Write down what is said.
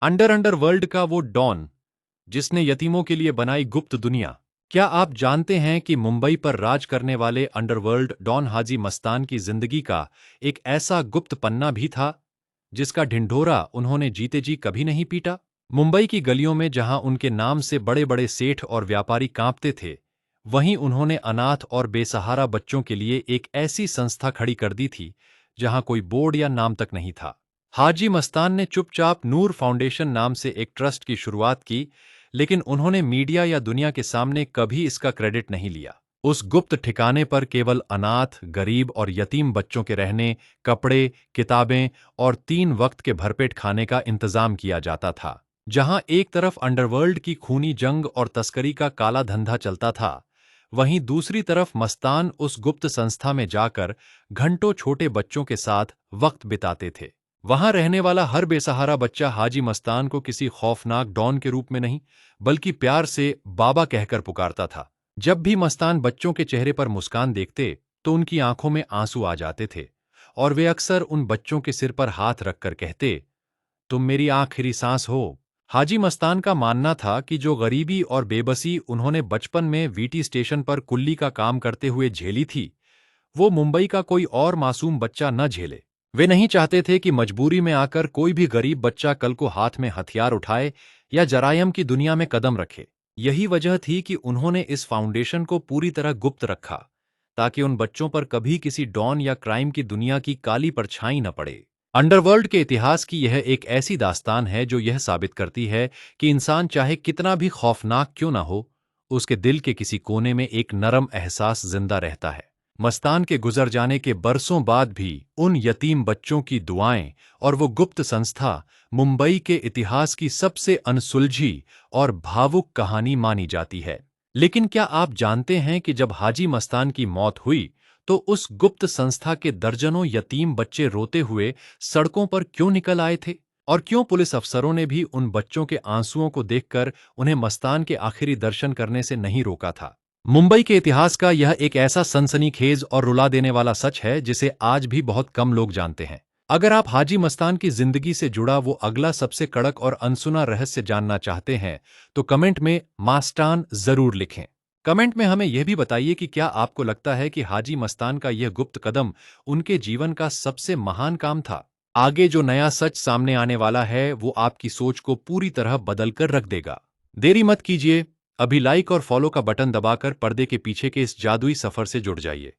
Under underworld का वो don जिसने यतीमों के लिए बनाई गुप्त दुनिया। क्या आप जानते हैं कि मुंबई पर राज करने वाले अंडरवर्ल्ड डॉन हाजी मस्तान की जिंदगी का एक ऐसा गुप्त पन्ना भी था जिसका ढिंढोरा उन्होंने जीते जी कभी नहीं पीटा। मुंबई की गलियों में जहां उनके नाम से बड़े बड़े सेठ और व्यापारी कांपते थे, वहीं उन्होंने अनाथ और बेसहारा बच्चों के लिए एक ऐसी संस्था खड़ी कर दी थी जहां कोई बोर्ड या नाम तक नहीं था। हाजी मस्तान ने चुपचाप नूर फाउंडेशन नाम से एक ट्रस्ट की शुरुआत की, लेकिन उन्होंने मीडिया या दुनिया के सामने कभी इसका क्रेडिट नहीं लिया। उस गुप्त ठिकाने पर केवल अनाथ, गरीब और यतीम बच्चों के रहने, कपड़े, किताबें और 3 वक्त के भरपेट खाने का इंतजाम किया जाता था। जहां एक तरफ अंडरवर्ल्ड की खूनी जंग और तस्करी का काला धंधा चलता था, वहीं दूसरी तरफ मस्तान उस गुप्त संस्था में जाकर घंटों छोटे बच्चों के साथ वक्त बिताते थे। वहां रहने वाला हर बेसहारा बच्चा हाजी मस्तान को किसी खौफनाक डॉन के रूप में नहीं, बल्कि प्यार से बाबा कहकर पुकारता था। जब भी मस्तान बच्चों के चेहरे पर मुस्कान देखते, तो उनकी आंखों में आंसू आ जाते थे और वे अक्सर उन बच्चों के सिर पर हाथ रखकर कहते, तुम मेरी आखिरी सांस हो। हाजी मस्तान का मानना था कि जो गरीबी और बेबसी उन्होंने बचपन में वीटी स्टेशन पर कुल्ली का काम करते हुए झेली थी, वो मुंबई का कोई और मासूम बच्चा न झेले। वे नहीं चाहते थे कि मजबूरी में आकर कोई भी गरीब बच्चा कल को हाथ में हथियार उठाए या जरायम की दुनिया में कदम रखे। यही वजह थी कि उन्होंने इस फाउंडेशन को पूरी तरह गुप्त रखा, ताकि उन बच्चों पर कभी किसी डॉन या क्राइम की दुनिया की काली परछाई न पड़े। अंडरवर्ल्ड के इतिहास की यह एक ऐसी दास्तान है जो यह साबित करती है कि इंसान चाहे कितना भी खौफनाक क्यों ना हो, उसके दिल के किसी कोने में एक नरम एहसास जिंदा रहता है। मस्तान के गुजर जाने के बरसों बाद भी उन यतीम बच्चों की दुआएं और वो गुप्त संस्था मुंबई के इतिहास की सबसे अनसुलझी और भावुक कहानी मानी जाती है। लेकिन क्या आप जानते हैं कि जब हाजी मस्तान की मौत हुई, तो उस गुप्त संस्था के दर्जनों यतीम बच्चे रोते हुए सड़कों पर क्यों निकल आए थे? और क्यों पुलिस अफसरों ने भी उन बच्चों के आंसुओं को देखकर उन्हें मस्तान के आखिरी दर्शन करने से नहीं रोका था? मुंबई के इतिहास का यह एक ऐसा सनसनीखेज और रुला देने वाला सच है जिसे आज भी बहुत कम लोग जानते हैं। अगर आप हाजी मस्तान की जिंदगी से जुड़ा वो अगला सबसे कड़क और अनसुना रहस्य जानना चाहते हैं, तो कमेंट में मास्टान जरूर लिखें। कमेंट में हमें यह भी बताइए कि क्या आपको लगता है कि हाजी मस्तान का यह गुप्त कदम उनके जीवन का सबसे महान काम था? आगे जो नया सच सामने आने वाला है वो आपकी सोच को पूरी तरह बदल कर रख देगा। देरी मत कीजिए, अभी लाइक और फॉलो का बटन दबाकर पर्दे के पीछे के इस जादुई सफर से जुड़ जाइए।